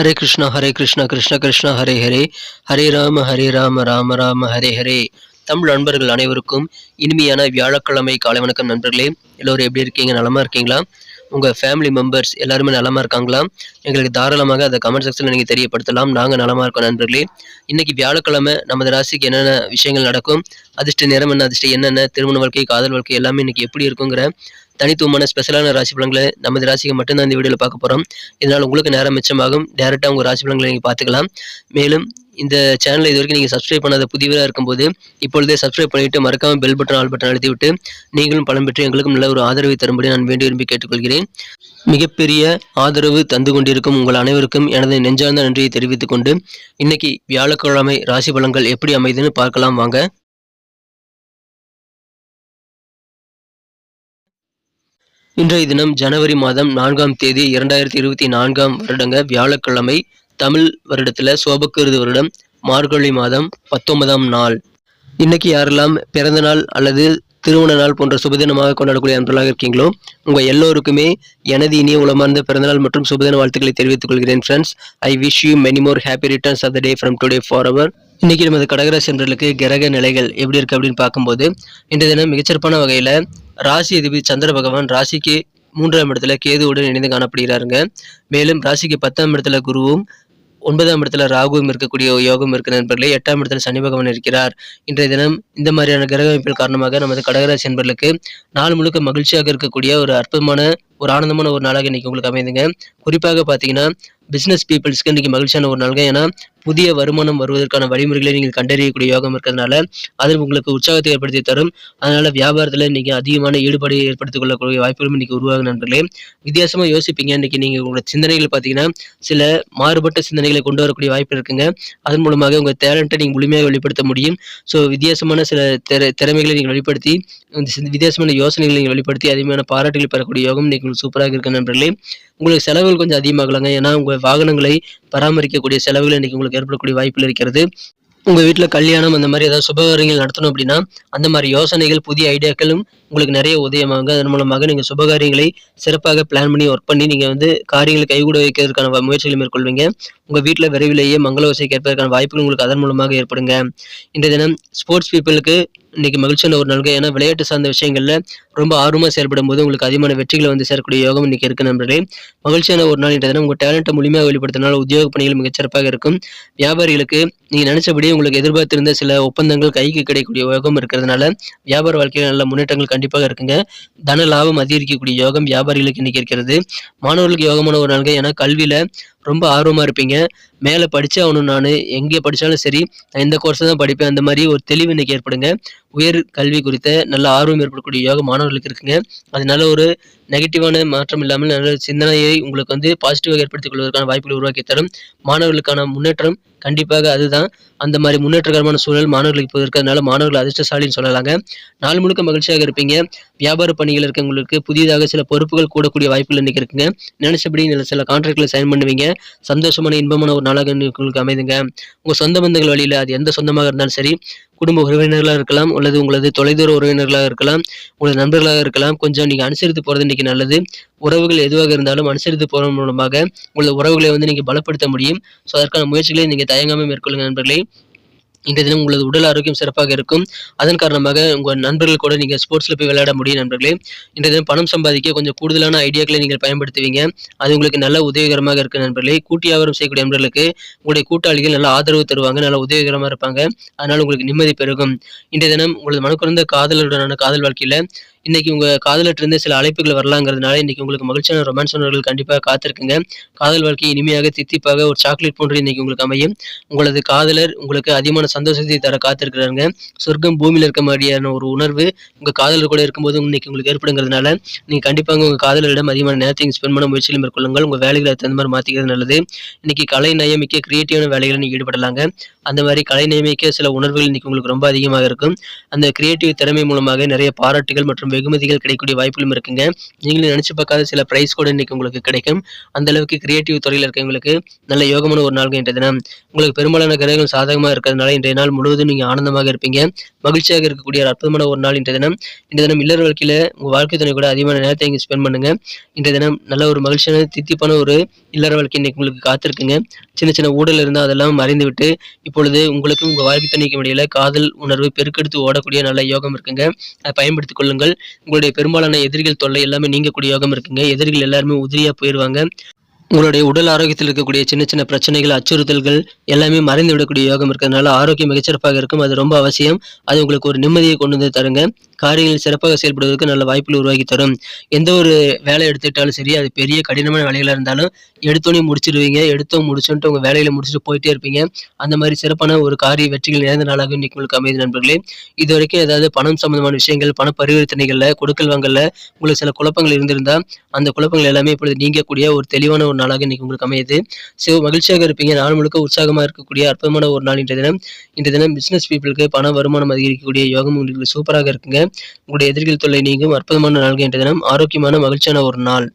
ஹரே கிருஷ்ணா கிருஷ்ண கிருஷ்ணா ஹரே ஹரே, ஹரே ராம ராம ராம ஹரே ஹரே. தமிழ் நண்பர்கள் அனைவருக்கும் இனிமையான வியாழக்கிழமை காலை வணக்கம் நண்பர்களே. எல்லோரும் எப்படி இருக்கீங்க? நலமா இருக்கீங்களா? உங்கள் ஃபேமிலி மெம்பர்ஸ் எல்லாருமே நலமா இருக்காங்களா? எங்களுக்கு தாராளமாக அதை கமெண்ட் செக்ஷனில் நீங்கள் தெரியப்படுத்தலாம். நாங்கள் நலமா இருக்கோம் நண்பர்களே. இன்னைக்கு வியாழக்கிழமை நமது ராசிக்கு என்னென்ன விஷயங்கள் நடக்கும், அதிர்ஷ்ட நிறம் என்ன, அதிர்ஷ்டம் என்னென்ன, திருமண வாழ்க்கை, காதல் வாழ்க்கை எல்லாமே இன்னைக்கு எப்படி இருக்குங்கிற தனித்துவமான ஸ்பெஷலான ராசி பலன்களை நமது ராசிக்கு மட்டும்தான் இந்த வீடியோவில் பார்க்க போகிறோம். இதனால் உங்களுக்கு நேரம் மிச்சமாகும். டேரெக்டாக உங்கள் ராசி பலன்களை நீங்கள் பார்த்துக்கலாம். மேலும் இந்த சேனலை இது வரைக்கும் நீங்கள் சப்ஸ்கிரைப் பண்ணாத புதியவராக இருக்கும்போது இப்பொழுதே சப்ஸ்கிரைப் பண்ணிவிட்டு மறக்காமல் பெல் பட்டன் ஆல் பட்டன் அழுத்திவிட்டு நீங்களும் பலன் பெற்று எங்களுக்கும் நல்ல ஒரு ஆதரவை தரும்படி நான் வேண்டி விரும்பி கேட்டுக்கொள்கிறேன். மிகப்பெரிய ஆதரவு தந்து கொண்டிருக்கும் உங்கள் அனைவருக்கும் எனது நெஞ்சார்ந்த நன்றியை தெரிவித்துக் கொண்டு இன்னைக்கு வியாழக்கிழமை ராசி பலன்கள் எப்படி அமைதுன்னு பார்க்கலாம் வாங்க. இன்றைய தினம் ஜனவரி மாதம் 4ஆம் தேதி 2024 வருடங்க வியாழக்கிழமை. தமிழ் வருடத்தில் சோபக்கிருது வருடம் மார்கழி மாதம் 19ஆம் நாள். இன்னைக்கு யாரெல்லாம் பிறந்த நாள் அல்லது திருமண நாள் போன்ற சுபதினமாக கொண்டாடக்கூடிய நண்பர்களாக இருக்கீங்களோ உங்கள் எல்லோருக்குமே எனது இனிய உளமார்ந்த பிறந்தநாள் மற்றும் சுபதின வாழ்த்துக்களை தெரிவித்துக் கொள்கிறேன் friends. I wish you many more happy returns of the day from today forever. இன்னைக்கு நமது கடகராசி நண்பர்களுக்கு கிரக நிலைகள் எப்படி இருக்கு அப்படின்னு பார்க்கும்போது இன்றைய தினம் மிகச்சிறப்பான வகையில் ராசி அதிபதி சந்திர பகவான் ராசிக்கு 3ஆம் இடத்துல கேதுவுடன் இணைந்து காணப்படுகிறாருங்க. மேலும் ராசிக்கு 10ஆம் இடத்துல குருவும் 9ஆம் இடத்துல ராகுவும் இருக்கக்கூடிய யோகம் இருக்கிற நண்பர்களே. 8ஆம் இடத்துல சனி பகவான் இருக்கிறார். இன்றைய தினம் இந்த மாதிரியான கிரக அமைப்பில் காரணமாக நமது கடகராசி நண்பர்களுக்கு நாள் முழுக்க மகிழ்ச்சியாக இருக்கக்கூடிய ஒரு அற்புதமான ஒரு ஆனந்தமான ஒரு நாளாக இன்னைக்கு உங்களுக்கு அமைதுங்க. குறிப்பாக பார்த்தீங்கன்னா பிஸ்னஸ் பீப்புள்ஸ்க்கு இன்னைக்கு மகிழ்ச்சியான ஒரு நாளுங்க. ஏன்னா புதிய வருமானம் வருவதற்கான வழிமுறைகளை நீங்கள் கண்டறியக்கூடிய யோகம் இருக்கிறதுனால அது உங்களுக்கு உற்சாகத்தை ஏற்படுத்தி தரும். அதனால வியாபாரத்தில் இன்னைக்கு அதிகமான ஈடுபாடு ஏற்படுத்திக் கொள்ளக்கூடிய வாய்ப்புகளும் இன்னைக்கு உருவாகும் நண்பர்களே. வித்தியாசமா யோசிப்பீங்க. இன்னைக்கு நீங்க உங்களோட சிந்தனைகள் பார்த்தீங்கன்னா சில மாறுபட்ட சிந்தனைகளை கொண்டு வரக்கூடிய வாய்ப்பு இருக்குங்க. அதன் மூலமாக உங்க டேலண்ட்டை நீங்க முழுமையாக வெளிப்படுத்த முடியும். ஸோ வித்தியாசமான சில திறமைகளை நீங்கள் வெளிப்படுத்தி வித்தியாசமான யோசனைகளை நீங்கள் வெளிப்படுத்தி அதிகமான பாராட்டுகளை பெறக்கூடிய யோகம் இன்னைக்கு சூப்பராக இருக்கு நண்பர்களே. உங்களுக்கு செலவுகள் கொஞ்சம் அதிகமாகலாங்க. ஏன்னா உங்க வாகனங்களை பராமரிக்கக்கூடிய செலவுகள் இன்னைக்கு உங்களுக்கு ஏற்படக்கூடிய வாய்ப்புகள் இருக்கிறது. உங்கள் வீட்டில் கல்யாணம் அந்த மாதிரி ஏதாவது சுபகாரியங்கள் நடத்தணும் அப்படின்னா அந்த மாதிரி யோசனைகள் புதிய ஐடியாக்களும் உங்களுக்கு நிறைய உதயமாகுங்க. அதன் மூலமாக நீங்கள் சுபகாரியங்களை சிறப்பாக பிளான் பண்ணி ஒர்க் பண்ணி நீங்கள் காரியங்களை கைகூட வைக்கிறதுக்கான முயற்சிகளை மேற்கொள்வீங்க. உங்கள் வீட்டில் விரைவிலேயே மங்கள ஓசை கேட்பதற்கான வாய்ப்புகள் உங்களுக்கு அதன் மூலமாக ஏற்படுங்க. இன்றைய தினம் ஸ்போர்ட்ஸ் பீப்புளுக்கு இன்னைக்கு மகிழ்ச்சியான ஒரு நாள். ஏன்னா விளையாட்டு சார்ந்த விஷயங்கள்ல ரொம்ப ஆர்வமாக செயல்படும் போது உங்களுக்கு அதிகமான வெற்றிகளை சேரக்கூடிய யோகம் இன்னைக்கு இருக்கு நண்பர்களே. மகிழ்ச்சியான ஒரு நாள். இன்றைய தினம் உங்கள் டேலண்ட்டை முழுமையாக வெளிப்படுத்தினால உத்தியோக பணிகள் மிகச்சிறப்பாக இருக்கும். வியாபாரிகளுக்கு நீங்கள் நினைச்சபடி உங்களுக்கு எதிர்பார்த்திருந்த சில ஒப்பந்தங்கள் கைக்கு கிடைக்கக்கூடிய யோகம் இருக்கிறதுனால வியாபார வாழ்க்கையில் நல்ல முன்னேற்றங்கள் கண்டிப்பாக இருக்குங்க. தன லாபம் அதிகரிக்கக்கூடிய யோகம் வியாபாரிகளுக்கு இன்னைக்கு இருக்கிறது. மாணவர்களுக்கு யோகமான ஒரு நாள். ஏன்னா கல்வியில ரொம்ப ஆர்வமாக இருப்பீங்க. மேலே படித்தே ஆகணும், நான் எங்கே படித்தாலும் சரி நான் இந்த கோர்ஸை தான் படிப்பேன், அந்த மாதிரி ஒரு தெளிவு இன்னைக்கு ஏற்படுங்க. உயர் கல்வி குறித்த நல்ல ஆர்வம் ஏற்படக்கூடிய யோகம் மாணவர்களுக்கு இருக்குங்க. அதனால ஒரு நெகட்டிவான மாற்றம் இல்லாமல் நல்ல சிந்தனையை உங்களுக்கு பாசிட்டிவாக ஏற்படுத்திக் கொள்வதற்கான வாய்ப்புகளை உருவாக்கி தரும். மாணவர்களுக்கான முன்னேற்றம் கண்டிப்பாக அதுதான். அந்த மாதிரி முன்னேற்றகரமான சூழல் மாணவர்களுக்கு இப்போ இருக்கிறதுனால மாணவர்கள் அதிர்ஷ்டசாலின்னு சொல்லலாங்க. நாள் முழுக்க மகிழ்ச்சியாக இருப்பீங்க. வியாபார பணிகள் இருக்கவங்களுக்கு புதிதாக சில பொறுப்புகள் கூடக்கூடிய வாய்ப்புகள் இன்னைக்கு இருக்குங்க. நினைச்சபடி சில கான்ட்ராக்ட்ல சைன் பண்ணுவீங்க. சந்தோஷமான இன்பமான ஒரு நாளாக உங்களுக்கு அமைதுங்க. உங்க சொந்த பந்தங்கள் வழியில அது எந்த சொந்தமாக இருந்தாலும் சரி, குடும்ப உறவினர்களாக இருக்கலாம் அல்லது உங்களது தொலைதூர உறவினர்களாக இருக்கலாம், உங்களது நண்பர்களாக இருக்கலாம், கொஞ்சம் நீங்க அனுசரித்து போறது இன்னைக்கு நல்லது. உறவுகள் எதுவாக இருந்தாலும் அனுசரித்து போறது மூலமாக உங்களது உறவுகளை நீங்க பலப்படுத்த முடியும். ஸோ அதற்கான முயற்சிகளை நீங்க தயங்காமல் மேற்கொள்ளுங்க நண்பர்களே. இன்றைய தினம் உங்களது உடல் ஆரோக்கியம் சிறப்பாக இருக்கும். அதன் காரணமாக உங்கள் நண்பர்கள் கூட நீங்கள் ஸ்போர்ட்ஸில் போய் விளையாட முடியும் நண்பர்களே. இன்றைய தினம் பணம் சம்பாதிக்க கொஞ்சம் கூடுதலான ஐடியாக்களை நீங்கள் பயன்படுத்துவீங்க. அது உங்களுக்கு நல்ல உதவிகரமாக இருக்குது நண்பர்களே. கூட்டு வியாபாரம் செய்யக்கூடிய நண்பர்களுக்கு உங்களுடைய கூட்டாளிகள் நல்ல ஆதரவு தருவாங்க, நல்ல உதவிகரமாக இருப்பாங்க. அதனால் உங்களுக்கு நிம்மதி பெருகும். இன்றைய தினம் உங்களது மனக்குறந்த காதலருடனான காதல் வாழ்க்கையில் இன்னைக்கு உங்கள் காதலற்றிருந்து சில அழைப்புகள் வரலாங்கிறதுனால இன்னைக்கு உங்களுக்கு மகிழ்ச்சியான ரொமான்ஸ் உணர்வுகள் கண்டிப்பாக காத்திருக்குங்க. காதல் வாழ்க்கை இனிமையாக தித்திப்பாக ஒரு சாக்லேட் போன்று இன்னைக்கு உங்களுக்கு அமையும். உங்களது காதலர் உங்களுக்கு அதிகமான சந்தோஷத்தை தர காத்திருக்கிறாங்க. சொர்க்கம் பூமியில் இருக்க மாதிரியான ஒரு உணர்வு உங்கள் காதலர் கூட இருக்கும்போது இன்னைக்கு உங்களுக்கு ஏற்படுங்கிறதுனால நீங்கள் கண்டிப்பாக உங்கள் காதலரிடம் அதிகமான நேரத்தை ஸ்பெண்ட் பண்ண முயற்சிகளை மேற்கொள்ளுங்கள். உங்கள் வேலைகளை தகுந்த மாதிரி மாற்றிக்கிறது நல்லது. இன்னைக்கு கலை நயமிக்க கிரியேட்டிவான வேலைகளை நீங்கள் ஈடுபடலாங்க. அந்த மாதிரி கலை நயமிக்க சில உணர்வுகள் இன்னைக்கு உங்களுக்கு ரொம்ப அதிகமாக இருக்கும். அந்த கிரியேட்டிவ் திறமை மூலமாக நிறைய பாராட்டுகள் மற்றும் வெகுமதிகள் கிடைக்கக்கூடிய வாய்ப்புகளும் இருக்குங்க. நீங்களும் நினைச்சு பார்க்காத சில பிரைஸ் கூட இன்னைக்கு உங்களுக்கு கிடைக்கும். அந்த அளவுக்கு கிரியேட்டிவ் துறையில இருக்கவங்களுக்கு நல்ல யோகமான ஒரு நாள்ங்க இன்றைய தினம். உங்களுக்கு பெரும்பாலான கிரகங்கள் சாதகமா இருக்கிறதுனால இன்றைய நாள் முழுவதும் நீங்க ஆனந்தமாக இருப்பீங்க. மகிழ்ச்சியாக இருக்கக்கூடிய ஒரு அற்புதமான ஒரு நாள் இன்றைய தினம். இன்றைய தினம் இல்லற வாழ்க்கையில உங்க வாழ்க்கை துணை கூட அதிகமான நேரத்தை இங்க ஸ்பெண்ட் பண்ணுங்க. இன்றைய தினம் நல்ல ஒரு மகிழ்ச்சியான தித்திப்பான ஒரு இல்லற வாழ்க்கை இன்னைக்கு உங்களுக்கு காத்திருக்குங்க. சின்ன சின்ன ஊடல் இருந்தால் அதெல்லாம் மறைந்து விட்டு இப்பொழுது உங்களுக்கும் உங்க வாழ்க்கை துணைக்கும் இடையில காதல் உணர்வு பெருக்கெடுத்து ஓடக்கூடிய நல்ல யோகம் இருக்குங்க. அதை பயன்படுத்திக் கொள்ளுங்கள். உங்களுடைய பெரும்பாலான எதிரிகள் தொல்லை எல்லாமே நீங்கக்கூடிய யோகம் இருக்குங்க. எதிரிகள் எல்லாருமே உதிரியா போயிருவாங்க. உங்களுடைய உடல் ஆரோக்கியத்தில் இருக்கக்கூடிய சின்ன சின்ன பிரச்சனைகள், அச்சுறுத்தல்கள் எல்லாமே மறைந்து விடக்கூடிய யோகம் இருக்கிறதுனால ஆரோக்கியம் மிகச்சிறப்பாக இருக்கும். அது ரொம்ப அவசியம். அது உங்களுக்கு ஒரு நிம்மதியை கொண்டு வந்து தருங்க. காரியங்கள் சிறப்பாக செயல்படுவதற்கு நல்ல வாய்ப்புகள் உருவாக்கி தரும். எந்த ஒரு வேலை எடுத்துக்கிட்டாலும் சரி, அது பெரிய கடினமான வேலைகளா இருந்தாலும் எடுத்தோடனே முடிச்சிடுவீங்க. எடுத்தோம் முடிச்சோன்ட்டு உங்க வேலையில முடிச்சுட்டு போயிட்டே இருப்பீங்க. அந்த மாதிரி சிறப்பான ஒரு காரிய வெற்றிகள் நிறைந்த நாளாக இன்னைக்கு உங்களுக்கு அமையுது நண்பர்களே. இதுவரைக்கும் ஏதாவது பணம் சம்பந்தமான விஷயங்கள், பண பரிவர்த்தனைகள்ல, கொடுக்கல் வாங்கல்ல உங்களுக்கு சில குழப்பங்கள் இருந்திருந்தா, அந்த குழப்பங்கள் எல்லாமே இப்பொழுது நீங்கக்கூடிய ஒரு தெளிவான ஒரு நாளாக இன்னைக்கு உங்களுக்கு அமையுது. மகிழ்ச்சியாக இருப்பீங்க. நாள் முழுக்க உற்சாகமா இருக்கக்கூடிய அற்புதமான ஒரு நாள் இன்றைய தினம். இன்றைய தினம் பிசினஸ் பீப்புளுக்கு பண வருமானம் அதிகரிக்கக்கூடிய யோகம் உங்களுக்கு சூப்பராக இருக்குங்க. உங்களுடைய எதிரிகள் தொல்லை நீங்கும் அற்புதமான நாள்கள் இன்றைய தினம். ஆரோக்கியமான மகிழ்ச்சியான ஒரு நாள்.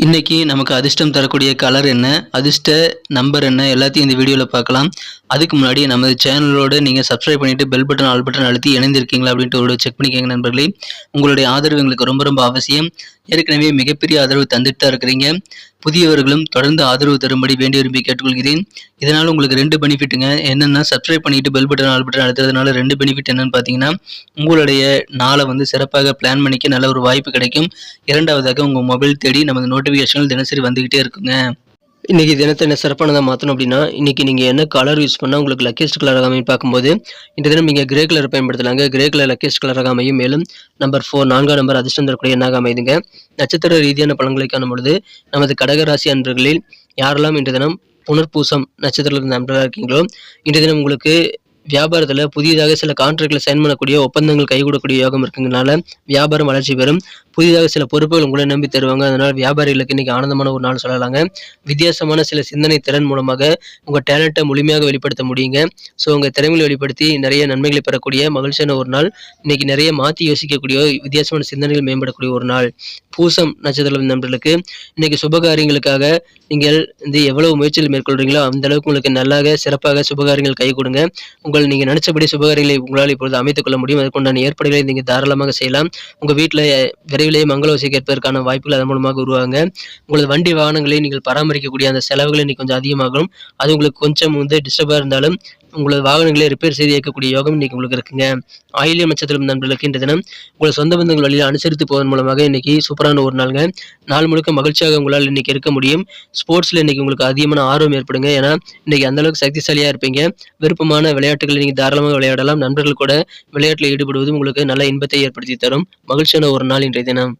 இன்னைக்கு நமக்கு அதிர்ஷ்டம் தரக்கூடிய கலர் என்ன, அதிர்ஷ்ட நம்பர் என்ன, எல்லாத்தையும் இந்த வீடியோவில் பார்க்கலாம். அதுக்கு முன்னாடி நமது சேனலோட நீங்கள் சப்ஸ்கிரைப் பண்ணிட்டு பெல் பட்டன் ஆல் பட்டன் அழுத்தி இணைந்திருக்கீங்களா அப்படின்ட்டு ஒரு செக் பண்ணிக்கோங்க நண்பர்களே. உங்களுடைய ஆதரவு எங்களுக்கு ரொம்ப ரொம்ப அவசியம். ஏற்கனவே மிகப்பெரிய ஆதரவு தந்துட்டு தான் இருக்கிறீங்க. புதியவர்களும் தொடர்ந்து ஆதரவு தரும்படி வேண்டி விரும்பி கேட்டுக்கொள்கிறேன். இதனால் உங்களுக்கு 2 பெனிஃபிட்டுங்க. என்னென்னா சப்ஸ்கிரைப் பண்ணிட்டு பெல் பட்டன் ஆல் பட்டன் அழுத்துறதுனால 2 பெனிஃபிட் என்னன்னு பார்த்தீங்கன்னா, உங்களுடைய நாளை வந்து சிறப்பாக பிளான் பண்ணிக்க நல்ல ஒரு வாய்ப்பு கிடைக்கும். இரண்டாவதாக உங்கள் மொபைல் தேடி நமது நோட்டிஃபிகேஷன்கள் தினசரி வந்துகிட்டே இருக்குங்க. இன்னைக்கு தினத்தை என்ன சிறப்பானதாக மாற்றணும் அப்படின்னா, இன்னைக்கு நீங்கள் என்ன கலர் யூஸ் பண்ணால் உங்களுக்கு லக்கியஸ்ட் கலராக அமையும் பார்க்கும்போது, இந்த தினம் நீங்கள் கிரே கலர் பயன்படுத்தலாங்க. கிரே கலர் லக்கியஸ்ட் கலராக அமையும். மேலும் நம்பர் 4 4ஆம் நம்பர் அதிர்ஷ்டம் தரக்கூடிய எண்ணாக அமைதுங்க. நட்சத்திர ரீதியான பலன்களை காணும் பொழுது நமது கடகராசி அன்பர்களில் யாரெல்லாம் இன்று தினம் புனர்பூசம் நட்சத்திரத்தில் நண்பராக இருக்கீங்களோ, இன்றைய தினம் உங்களுக்கு வியாபாரத்தில் புதிதாக சில கான்ட்ராக்டில் சைன் பண்ணக்கூடிய ஒப்பந்தங்கள் கைகூடக்கூடிய யோகம் இருக்குங்கனால வியாபாரம் வளர்ச்சி பெறும். புதிதாக சில பொறுப்புகள் உங்களை நம்பி தருவாங்க. அதனால் வியாபாரிகளுக்கு இன்னைக்கு ஆனந்தமான ஒரு நாள் சொல்லலாங்க. வித்தியாசமான சில சிந்தனை திறன் மூலமாக உங்கள் டேலண்ட்டை முழுமையாக வெளிப்படுத்த முடியுங்க. ஸோ உங்கள் திறமைகளை வெளிப்படுத்தி நிறைய நன்மைகளை பெறக்கூடிய மகிழ்ச்சியான ஒரு நாள். இன்னைக்கு நிறைய மாற்றி யோசிக்கக்கூடிய வித்தியாசமான சிந்தனைகள் மேம்படக்கூடிய ஒரு நாள். பூசம் நட்சத்திர நண்பர்களுக்கு இன்னைக்கு சுபகாரியங்களுக்காக நீங்கள் வந்து எவ்வளவு முயற்சிகள் மேற்கொள்றீங்களோ அந்த அளவுக்கு உங்களுக்கு நல்லாக சிறப்பாக சுபகாரியங்கள் கை கொடுங்க. நீங்கள் நினைச்சபடி சுபகாரியங்களை உங்களால் இப்பொழுது அமைத்துக் கொள்ள முடியும். அதுக்குண்டான ஏற்பாடுகளை நீங்கள் தாராளமாக செய்யலாம். உங்கள் வீட்டில் விரைவிலேயே மங்களோசை கேட்பதற்கான வாய்ப்புகள் அதன் மூலமாக உருவாங்க. உங்களது வண்டி வாகனங்களை நீங்கள் பராமரிக்கக்கூடிய அந்த செலவுகள் இன்னைக்கு கொஞ்சம் அதிகமாகும். அது உங்களுக்கு கொஞ்சம் வந்து டிஸ்டர்பாக இருந்தாலும் உங்களது வாகனங்களை ரிப்பேர் செய்து இயக்கக்கூடிய யோகம் இன்னைக்கு உங்களுக்கு இருக்குங்க. ஆயில்யம் நட்சத்திரம் நண்பர்களுக்கு இன்றைய தினம் உங்களை சொந்த பந்தங்கள் வழியில் அனுசரித்து போவதன் மூலமாக இன்னைக்கு சூப்பரான ஒரு நாளுங்க. நாள் முழுக்க மகிழ்ச்சியாக உங்களால் இன்னைக்கு இருக்க முடியும். ஸ்போர்ட்ஸ்ல இன்னைக்கு உங்களுக்கு அதிகமான ஆர்வம் ஏற்படுங்க. ஏன்னா இன்னைக்கு அந்த அளவுக்கு சக்திசாலியா இருப்பீங்க. விருப்பமான விளையாட்டுகளை நீங்க தாராளமாக விளையாடலாம். நண்பர்கள் கூட விளையாட்டில் ஈடுபடுவது உங்களுக்கு நல்ல இன்பத்தை ஏற்படுத்தி தரும். மகிழ்ச்சியான ஒரு நாள் இன்றைய தினம்.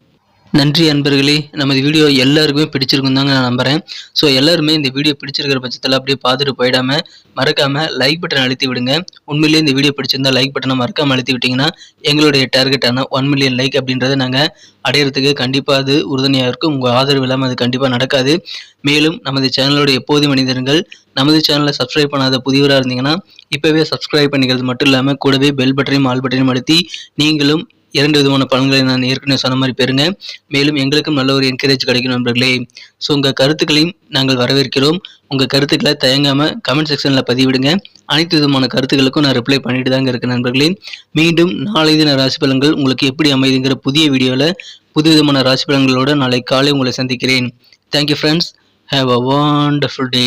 நன்றி அன்பர்களே. நமது வீடியோ எல்லாருக்குமே பிடிச்சிருக்கும் தாங்க நான் நம்புகிறேன். ஸோ எல்லாருமே இந்த வீடியோ பிடிச்சிருக்கிற பட்சத்தில் அப்படியே பார்த்துட்டு போயிடாமல் மறக்காமல் லைக் பட்டன் அழுத்தி விடுங்க. உண்மையிலேயே இந்த வீடியோ பிடிச்சிருந்தா லைக் பட்டனை மறக்காமல் அழுத்தி விட்டிங்கன்னா எங்களுடைய டார்கெட்டான 1 மில்லியன் லைக் அப்படின்றத நாங்கள் அடையிறதுக்கு கண்டிப்பாக அது உறுதுணையாக இருக்கும். உங்கள் ஆதரவு இல்லாமல் அது கண்டிப்பாக நடக்காது. மேலும் நமது சேனலோட எப்போதும் மனிதர்கள் நமது சேனலை சப்ஸ்கிரைப் பண்ணாத புதியவராக இருந்தீங்கன்னா இப்போவே சப்ஸ்கிரைப் பண்ணிக்கிறது மட்டும் இல்லாமல் கூடவே பெல் பட்டனையும் ஆல் பட்டனையும் அழுத்தி நீங்களும் 2 விதமான பலன்களை நான் ஏற்கனவே சொன்ன மாதிரி பெறுங்க. மேலும் எங்களுக்கும் நல்ல ஒரு என்கரேஜ் கிடைக்கும் நண்பர்களே. ஸோ உங்கள் கருத்துக்களையும் நாங்கள் வரவேற்கிறோம். உங்கள் கருத்துக்களை தயங்காமல் கமெண்ட் செக்ஷனில் பதிவிடுங்க. அனைத்து விதமான கருத்துக்களுக்கும் நான் ரிப்ளை பண்ணிட்டு தாங்க இருக்கேன் நண்பர்களே. மீண்டும் நாளை தின ராசி பலன்கள் உங்களுக்கு எப்படி அமைதுங்கிற புதிய வீடியோவில் புது விதமான ராசி பலன்களோடு நாளை காலை உங்களை சந்திக்கிறேன். Thank you friends. Have a wonderful day.